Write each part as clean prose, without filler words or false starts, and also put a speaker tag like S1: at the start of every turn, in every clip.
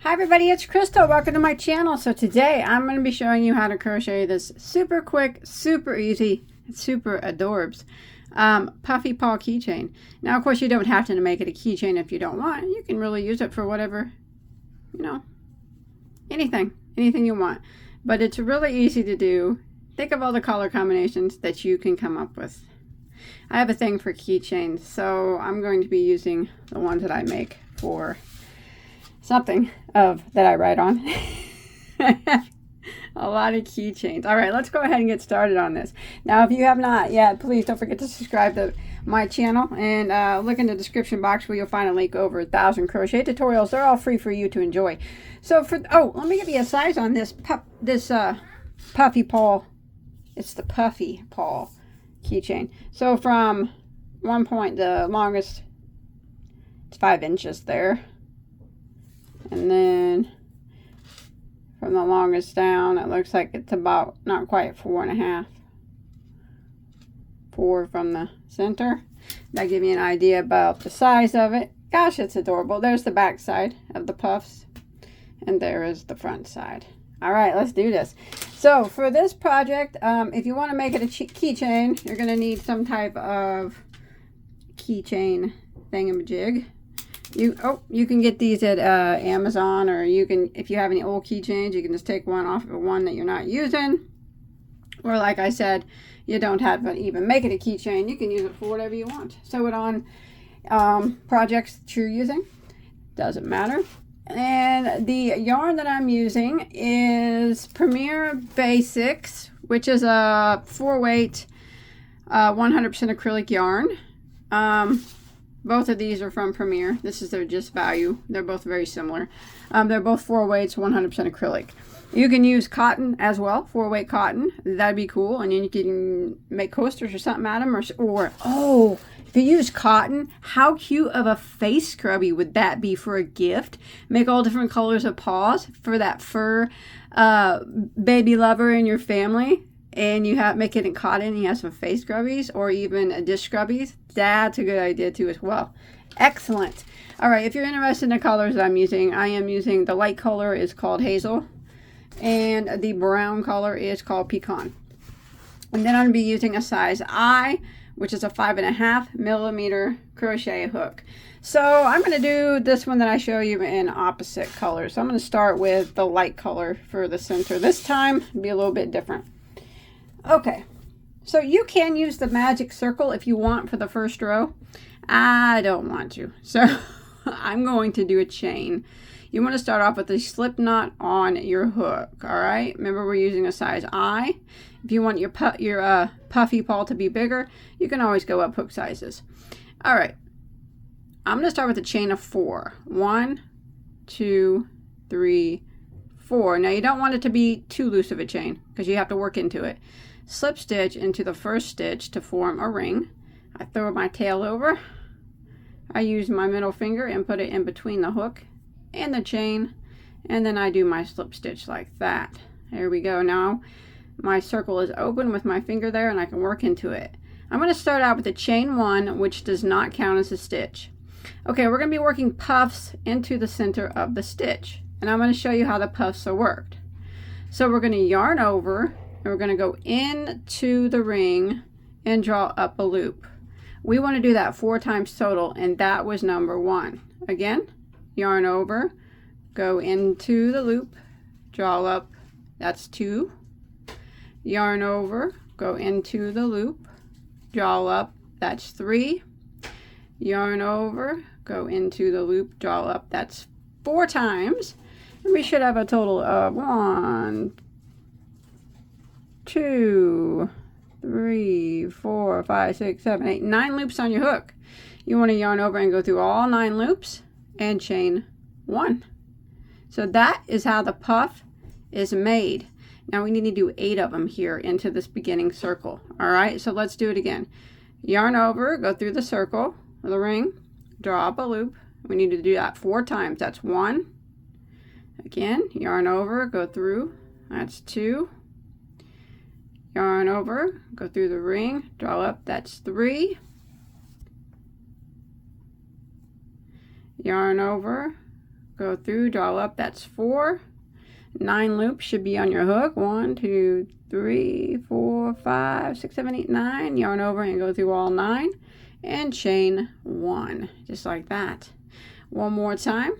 S1: Hi everybody, it's Crystal. Welcome to my channel. So today I'm going to be showing you how to crochet this super quick, super easy, super adorbs puffy paw keychain. Now of course you don't have to make it a keychain if you don't want. You can really use it for whatever, anything you want. But it's really easy to do. Think of all the color combinations that you can come up with. I have a thing for keychains, so I'm going to be using the ones that I make for something that I write on. I have a lot of keychains. All right, let's go ahead and get started on this. Now, if you have not yet, please don't forget to subscribe to my channel and look in the description box where you'll find a link over 1,000 crochet tutorials. They're all free for you to enjoy. So let me give you a size on this puffy paw. It's the puffy paw keychain. So from one point, the longest, it's 5 inches there. And then from the longest down, it looks like it's about not quite 4.5. 4 from the center. That gives you an idea about the size of it. Gosh, it's adorable. There's the back side of the puffs. And there is the front side. All right, let's do this. So for this project, if you want to make it a keychain, you're going to need some type of keychain thingamajig. You can get these at Amazon, or you can, if you have any old keychains, you can just take one off of one that you're not using. Or like I said, you don't have to even make it a keychain. You can use it for whatever you want. Sew it on projects that you're using. Doesn't matter. And the yarn that I'm using is Premier Basics, which is a 4-weight 100% acrylic yarn. Both of these are from Premier. This is their Just Value. They're both very similar. They're both 4 weights, 100% acrylic. You can use cotton as well, 4-weight cotton. That'd be cool. And then you can make coasters or something out of them. Or if you use cotton, how cute of a face scrubby would that be for a gift? Make all different colors of paws for that fur baby lover in your family. And you make it in cotton, and you have some face scrubbies or even dish scrubbies. That's a good idea too as well. Excellent. All right, if you're interested in the colors that I'm using, I am using the light color is called Hazel, and the brown color is called Pecan. And then I'm going to be using a size I, which is a 5.5 millimeter crochet hook. So I'm going to do this one that I show you in opposite colors. So I'm going to start with the light color for the center. This time, it'll be a little bit different. Okay, so you can use the magic circle if you want for the first row. I don't want to, so I'm going to do a chain. You want to start off with a slip knot on your hook, all right? Remember, we're using a size I. If you want your puffy paw to be bigger, you can always go up hook sizes. All right, I'm going to start with a chain of 4. 1, 2, 3, 4. Now, you don't want it to be too loose of a chain because you have to work into it. Slip stitch into the first stitch to form a ring. I throw my tail over. I use my middle finger and put it in between the hook and the chain, and then I do my slip stitch like that. There we go. Now my circle is open with my finger there, and I can work into it. I'm going to start out with a chain 1, which does not count as a stitch. Okay, we're going to be working puffs into the center of the stitch, and I'm going to show you how the puffs are worked. So we're going to yarn over, and we're going to go into the ring and draw up a loop. We want to do that 4 times total, and that was number 1. Again, yarn over, go into the loop, draw up, that's 2. Yarn over, go into the loop, draw up, that's 3. Yarn over, go into the loop, draw up, that's 4 times. And we should have a total of 1, 2, 3, 4, 5, 6, 7, 8, 9 loops on your hook. You want to yarn over and go through all 9 loops and chain 1. So that is how the puff is made. Now we need to do 8 of them here into this beginning circle. All right, so let's do it again. Yarn over, go through the circle or the ring, draw up a loop. We need to do that 4 times. That's 1. Again, yarn over, go through, that's 2. Yarn over, go through the ring, draw up, that's 3. Yarn over, go through, draw up, that's 4. 9 loops should be on your hook. 1, 2, 3, 4, 5, 6, 7, 8, 9. Yarn over and go through all 9 and chain 1, just like that. One more time.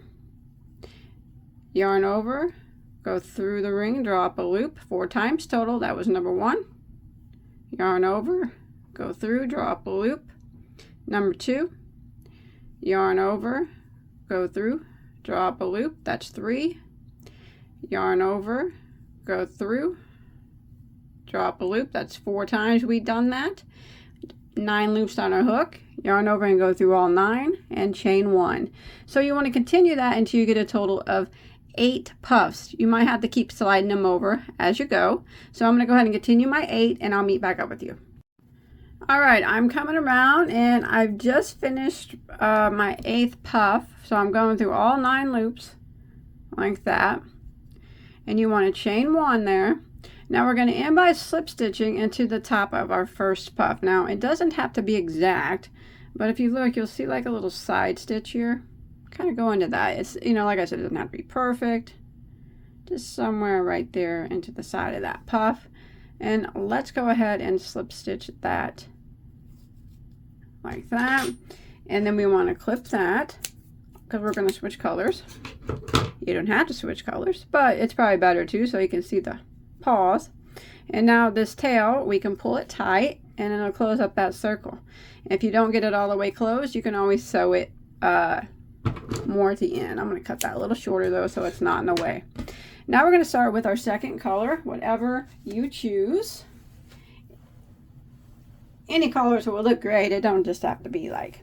S1: Yarn over, go through the ring, draw up a loop 4 times total. That was number 1. Yarn over, go through, draw up a loop. Number 2. Yarn over, go through, draw up a loop. That's 3. Yarn over, go through, draw up a loop. That's 4 times we've done that. 9 loops on our hook. Yarn over and go through all 9 and chain 1. So you want to continue that until you get a total of 8 puffs. You might have to keep sliding them over as you go. So I'm going to go ahead and continue my 8 and I'll meet back up with you. Alright, I'm coming around and I've just finished my 8th puff. So I'm going through all 9 loops like that. And you want to chain 1 there. Now we're going to end by slip stitching into the top of our first puff. Now it doesn't have to be exact, but if you look, you'll see like a little side stitch here. Kind of go into that. It's, you know, like I said, it doesn't have to be perfect. Just somewhere right there into the side of that puff. And let's go ahead and slip stitch that like that. And then we want to clip that because we're going to switch colors. You don't have to switch colors, but it's probably better too, so you can see the paws. And now this tail, we can pull it tight and it'll close up that circle. If you don't get it all the way closed, you can always sew it more at the end. I'm going to cut that a little shorter though, so it's not in the way. Now we're going to start with our second color, whatever you choose. Any colors will look great. It don't just have to be like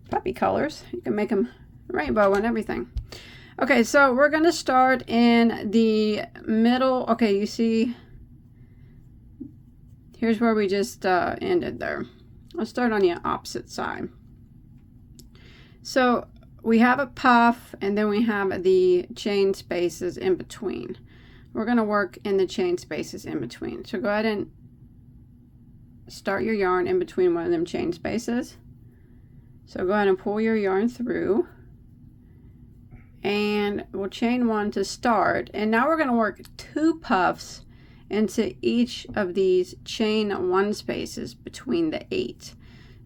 S1: puppy colors. You can make them rainbow and everything. Okay, so we're going to start in the middle. Okay, you see, here's where we just ended there. Let's start on the opposite side. So we have a puff and then we have the chain spaces in between. We're going to work in the chain spaces in between. So go ahead and start your yarn in between one of them chain spaces. So go ahead and pull your yarn through. And we'll chain 1 to start, and now we're going to work 2 puffs into each of these chain 1 spaces between the 8.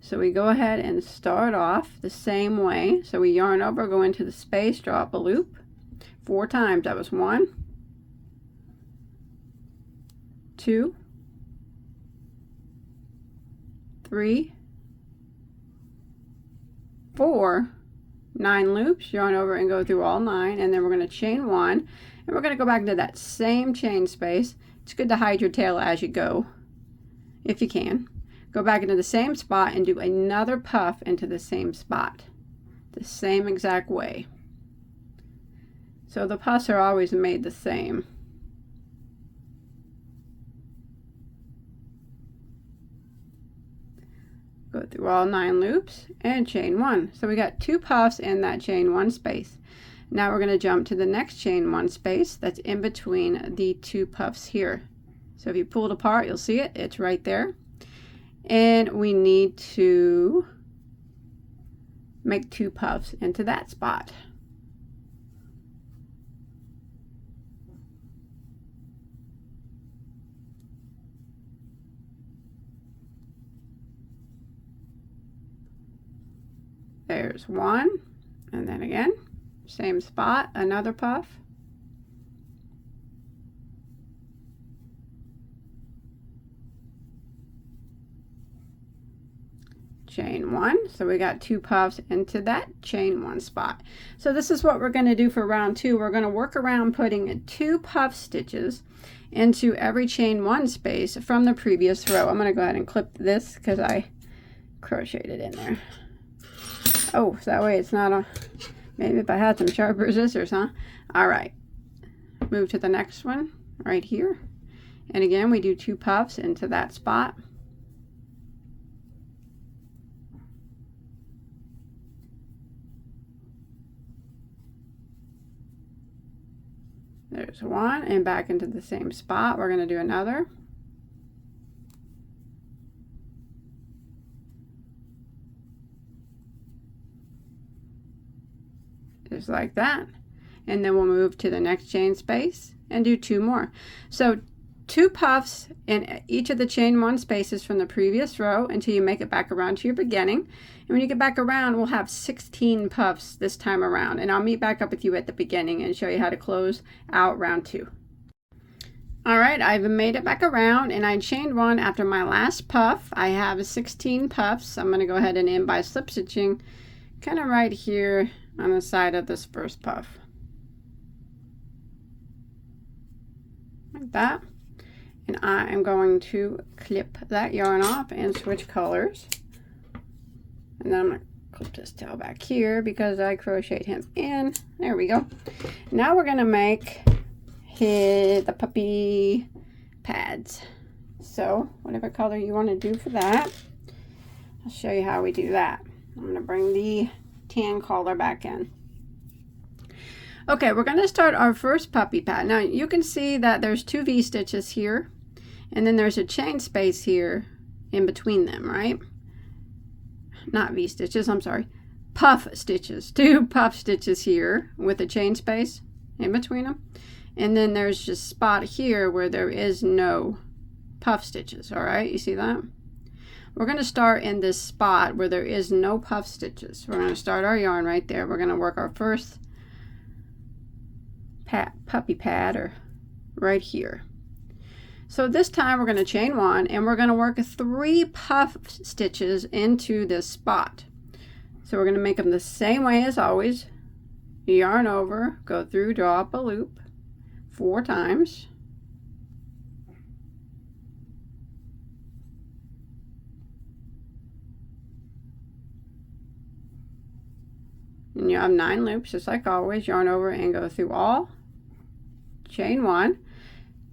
S1: So we go ahead and start off the same way. So we yarn over, go into the space, draw up a loop 4 times. That was 1, 2, 3, 4. 9 loops, yarn over and go through all 9, and then we're going to chain 1, and we're going to go back into that same chain space. It's good to hide your tail as you go, if you can. Go back into the same spot and do another puff into the same spot, the same exact way. So the puffs are always made the same. Go through all 9 loops and chain 1. So we got 2 puffs in that chain 1 space. Now we're going to jump to the next chain 1 space that's in between the 2 puffs here. So if you pull it apart, you'll see it. It's right there. And we need to make 2 puffs into that spot. There's 1, and then again, same spot, another puff. Chain 1, so we got 2 puffs into that chain 1 spot. So this is what we're going to do for round 2. We're going to work around putting 2 puff stitches into every chain 1 space from the previous row. I'm going to go ahead and clip this because I crocheted it in there. Oh, so that way it's not a, maybe if I had some sharper scissors, huh? All right, move to the next one right here. And again, we do 2 puffs into that spot. There's 1, and back into the same spot. We're going to do another. just like that. And then we'll move to the next chain space and do 2 more. So 2 puffs in each of the chain 1 spaces from the previous row until you make it back around to your beginning. And when you get back around, we'll have 16 puffs this time around. And I'll meet back up with you at the beginning and show you how to close out round 2. All right, I've made it back around and I chained 1 after my last puff. I have 16 puffs. I'm going to go ahead and end by slip stitching kind of right here on the side of this first puff. Like that. And I am going to clip that yarn off and switch colors. And then I'm going to clip this tail back here because I crocheted him in. There we go. Now we're going to make the puppy pads. So whatever color you want to do for that, I'll show you how we do that. I'm going to bring the tan collar back in. Okay, we're going to start our first puppy pad. Now you can see that there's 2 V-stitches here, and then there's a chain space here in between them, right? Not V-stitches, I'm sorry. Puff stitches. 2 puff stitches here with a chain space in between them. And then there's just a spot here where there is no puff stitches, all right? You see that? We're going to start in this spot where there is no puff stitches. We're going to start our yarn right there. We're going to work our first puppy pad or right here. So this time we're going to chain 1 and we're going to work 3 puff stitches into this spot. So we're going to make them the same way as always. Yarn over, go through, draw up a loop 4 times. And you have 9 loops just like always. Yarn over and go through all. Chain 1.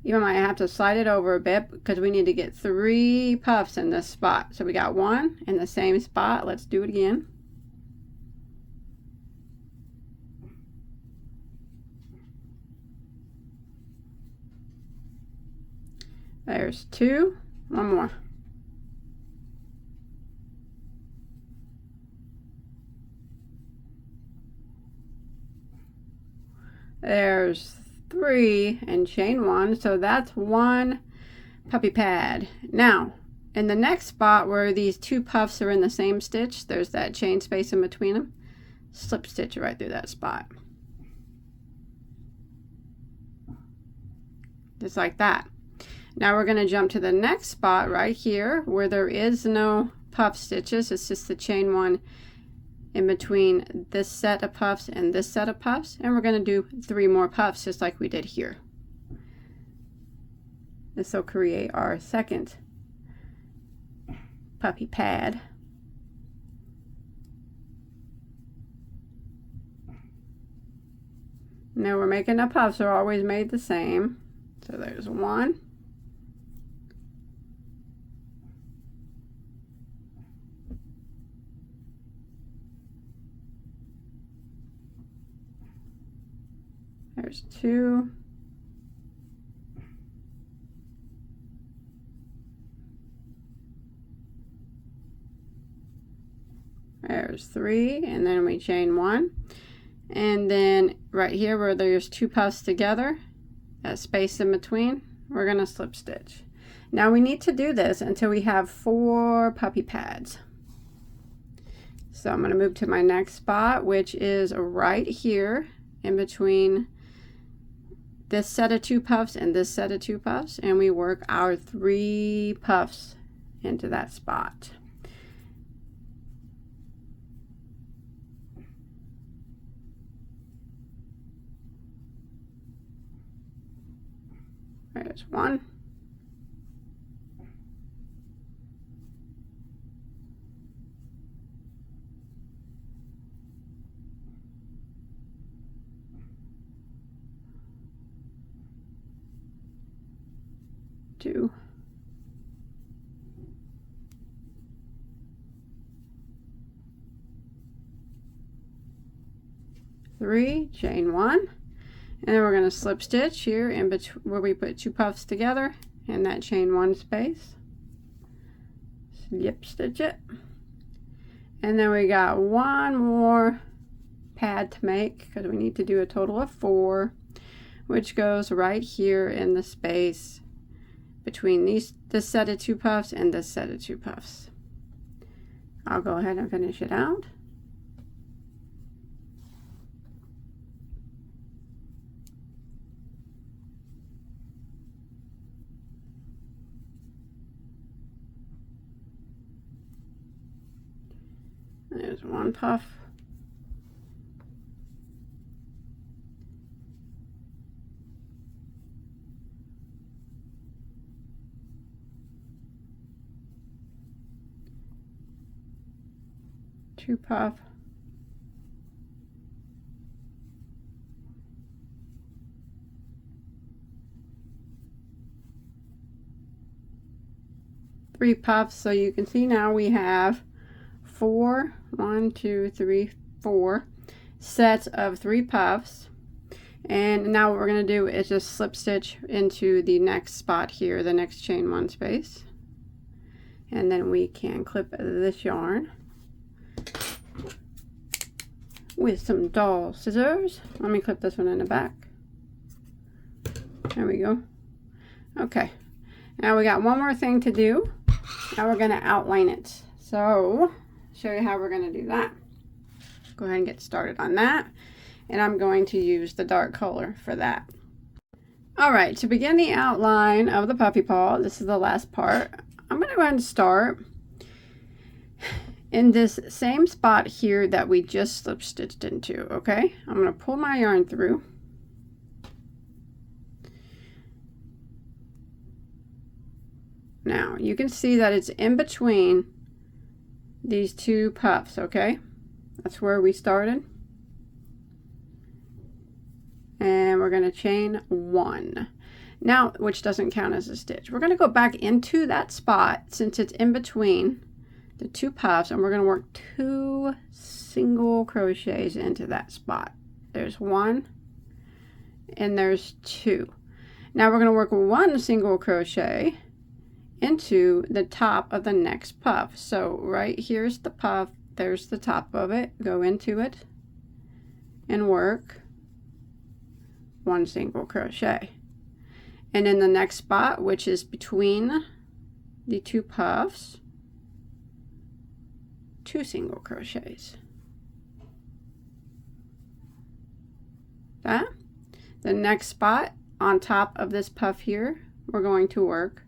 S1: You might have to slide it over a bit because we need to get 3 puffs in this spot. So we got 1 in the same spot. Let's do it again. There's 2. 1 more. There's 3 and chain 1, so that's 1 puppy pad. Now in the next spot where these 2 puffs are in the same stitch, there's that chain space in between them. Slip stitch right through that spot, just like that. Now we're going to jump to the next spot right here where there is no puff stitches. It's just the chain 1 in between this set of puffs and this set of puffs, and we're going to do 3 more puffs just like we did here. This will create our second puppy pad. Now we're making the puffs are always made the same. So there's 1. There's 2. There's 3, and then we chain 1. And then right here where there's 2 puffs together, that space in between, we're going to slip stitch. Now we need to do this until we have 4 puppy pads. So I'm going to move to my next spot, which is right here in between this set of 2 puffs and this set of 2 puffs, and we work our 3 puffs into that spot. There's 1. Two. 3, chain 1, and then we're going to slip stitch here in between where we put 2 puffs together in that chain 1 space. Slip stitch it, and then we got 1 more pad to make, because we need to do a total of 4, which goes right here in the space between this set of 2 puffs and this set of 2 puffs. I'll go ahead and finish it out. There's 1 puff. Two puff. Three puffs. So you can see now we have 4, 1, 2, 3, 4 sets of 3 puffs. And now what we're going to do is just slip stitch into the next spot here, the next chain 1 space. And then we can clip this yarn with some doll scissors. Let me clip this one in the back. There we go. Okay, now we got one more thing to do. Now we're going to outline it. So show you how we're going to do that. Go ahead and get started on that. And I'm going to use the dark color for that. All right, to begin the outline of the puppy paw, this is the last part. I'm going to go ahead and start in this same spot here that we just slip stitched into, okay? I'm going to pull my yarn through. Now, you can see that it's in between these 2 puffs, okay? That's where we started. And we're going to chain 1. Now, which doesn't count as a stitch. We're going to go back into that spot since it's in between the 2 puffs, and we're going to work 2 single crochets into that spot. There's 1 and there's 2. Now we're going to work 1 single crochet into the top of the next puff. So right here's the puff, there's the top of it. Go into it and work 1 single crochet. And in the next spot, which is between the 2 puffs, 2 single crochets. That. The next spot on top of this puff here, we're going to work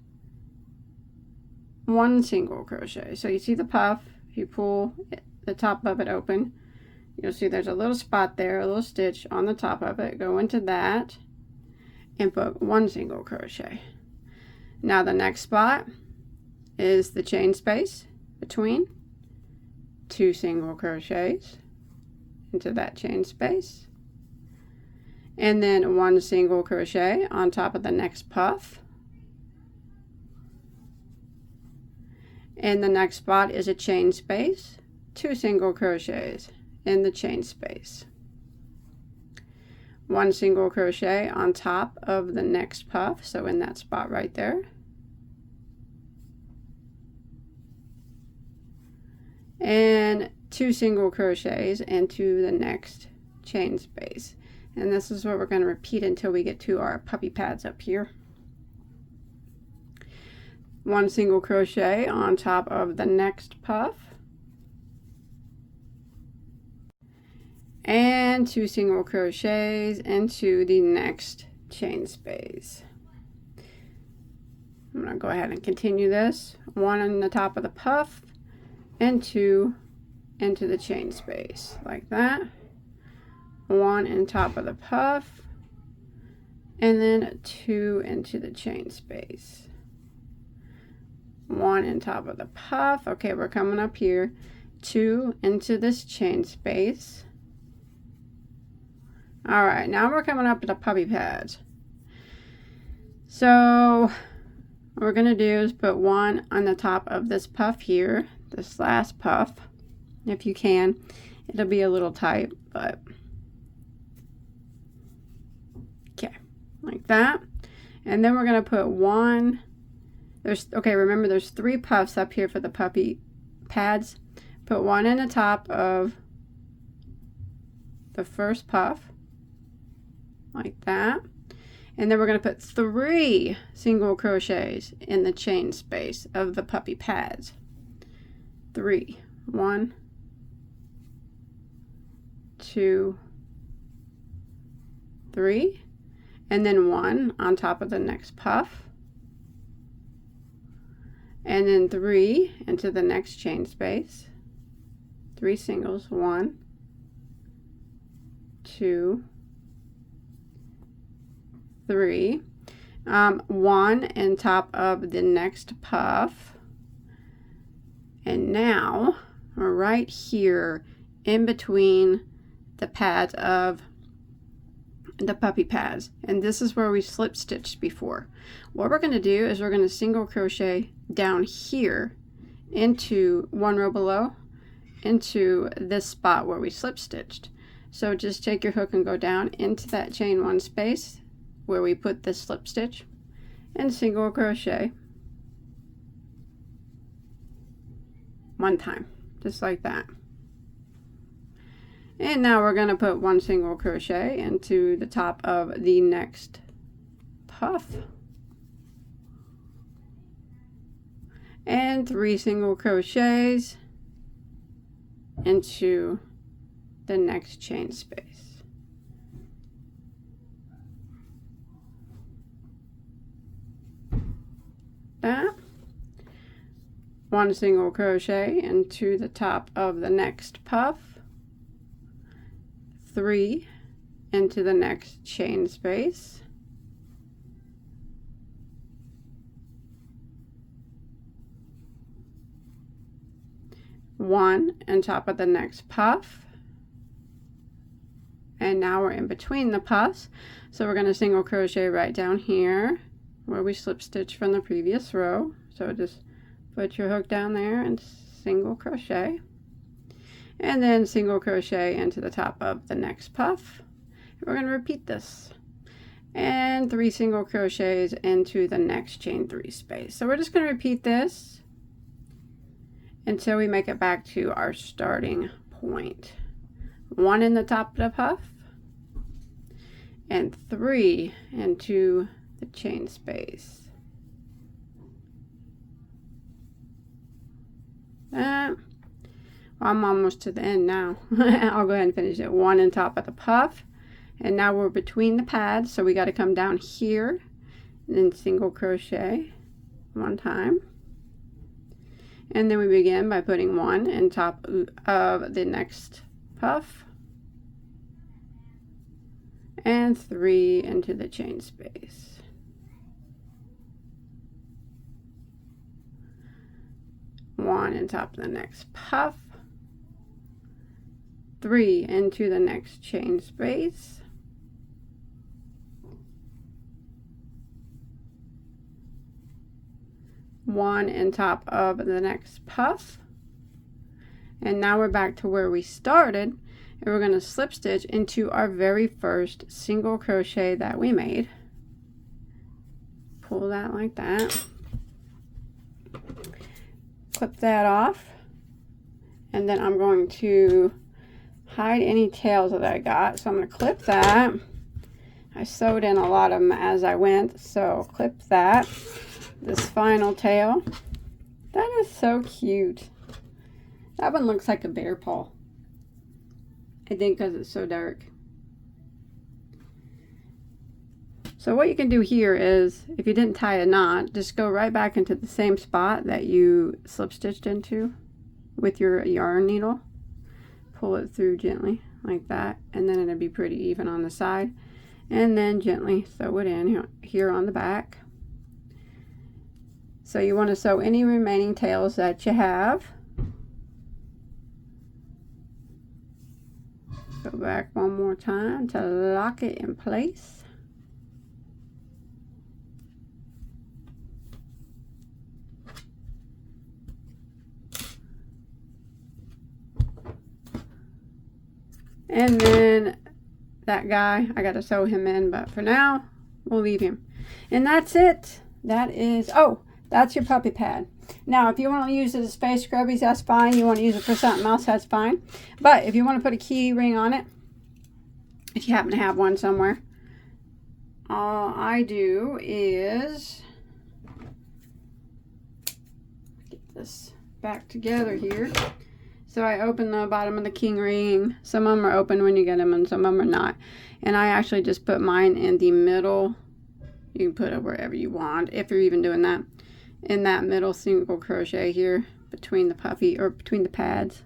S1: 1 single crochet. So you see the puff, if you pull the top of it open, you'll see there's a little spot there, a little stitch on the top of it. Go into that and put 1 single crochet. Now the next spot is the chain space between 2 single crochets into that chain space, and then 1 single crochet on top of the next puff. And the next spot is a chain space, 2 single crochets in the chain space, 1 single crochet on top of the next puff, so in that spot right there, and 2 single crochets into the next chain space. And this is what we're going to repeat until we get to our puppy pads up here. 1 single crochet on top of the next puff, and 2 single crochets into the next chain space. I'm going to go ahead and continue this. 1 on the top of the puff and 2 into the chain space like that. 1 on top of the puff and then 2 into the chain space. 1 on top of the puff. Okay, we're coming up here. 2 into this chain space. All right, now we're coming up to the puppy pads. So what we're going to do is put 1 on the top of this puff here, this last puff, if you can. It'll be a little tight, but okay, like that. And then we're going to put 1, remember there's 3 puffs up here for the puppy pads. Put 1 in the top of the first puff like that, and then we're going to put 3 single crochets in the chain space of the puppy pads. 3, 1, 2, 3, and then 1 on top of the next puff, and then 3 into the next chain space. 3 singles, 1, 2, 3, 1 on top of the next puff, and now we're right here in between the pads of the puppy pads, and this is where we slip stitched before. What we're going to do is we're going to single crochet down here into 1 row below into this spot where we slip stitched. So just take your hook and go down into that chain 1 space where we put this slip stitch and single crochet 1 time, just like that. And now we're going to put 1 single crochet into the top of the next puff, and 3 single crochets into the next chain space. That. 1 single crochet into the top of the next puff, 3 into the next chain space, 1 on top of the next puff, and now we're in between the puffs, so we're going to single crochet right down here where we slip stitch from the previous row. So just put your hook down there and single crochet, and then single crochet into the top of the next puff. We're going to repeat this, and 3 single crochets into the next chain 3 space. So we're just going to repeat this until we make it back to our starting point. 1 in the top of the puff, and 3 into the chain space. Well, I'm almost to the end now. I'll go ahead and finish it. 1 on top of the puff, and now we're between the pads, so we got to come down here and then single crochet 1 time. And then we begin by putting 1 on top of the next puff, and 3 into the chain space. One on top of the next puff, 3 into the next chain space, 1 on top of the next puff, and now we're back to where we started, and we're going to slip stitch into our very first single crochet that we made. Pull that like that, clip that off, and then I'm going to hide any tails that I got, so I'm going to clip that. I sewed in a lot of them as I went, so clip that. This final tail, that is so cute. That one looks like a bear paw, I think, because it's so dark. So what you can do here is, if you didn't tie a knot, just go right back into the same spot that you slip stitched into with your yarn needle. Pull it through gently like that, and then it'll be pretty even on the side, and then gently sew it in here on the back. So you want to sew any remaining tails that you have. Go back one more time to lock it in place. And then that guy, I got to sew him in, but for now, we'll leave him. And that's it. That is, oh, that's your puppy pad. Now, if you want to use it as face scrubbies, that's fine. You want to use it for something else, that's fine. But if you want to put a key ring on it, if you happen to have one somewhere. All I do is get this back together here. So I open the bottom of the king ring. Some of them are open when you get them and some of them are not. And I actually just put mine in the middle. You can put it wherever you want, if you're even doing that. In that middle single crochet here between the puffy, or between the pads.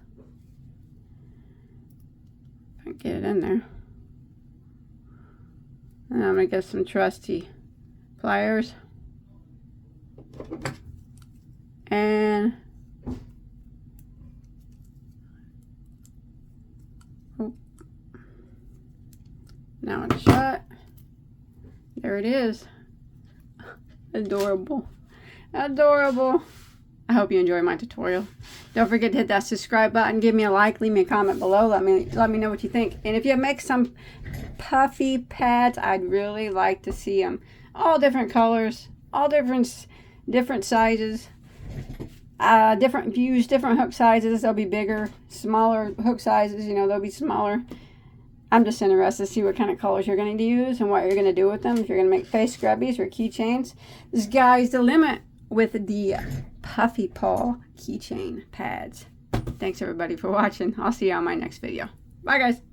S1: If I can get it in there. And I'm going to get some trusty pliers. And now it's shut. There it is. Adorable. Adorable. I hope you enjoy my tutorial. Don't forget to hit that subscribe button. Give me a like. Leave me a comment below. Let me know what you think. And if you make some puffy pads, I'd really like to see them. All different colors. All different sizes. Different views. Different hook sizes. They'll be bigger. Smaller hook sizes. You know, they'll be smaller. I'm just interested to see what kind of colors you're going to use and what you're going to do with them. If you're going to make face scrubbies or keychains. The sky's the limit with the puffy paw keychain pads. Thanks everybody for watching. I'll see you on my next video. Bye guys.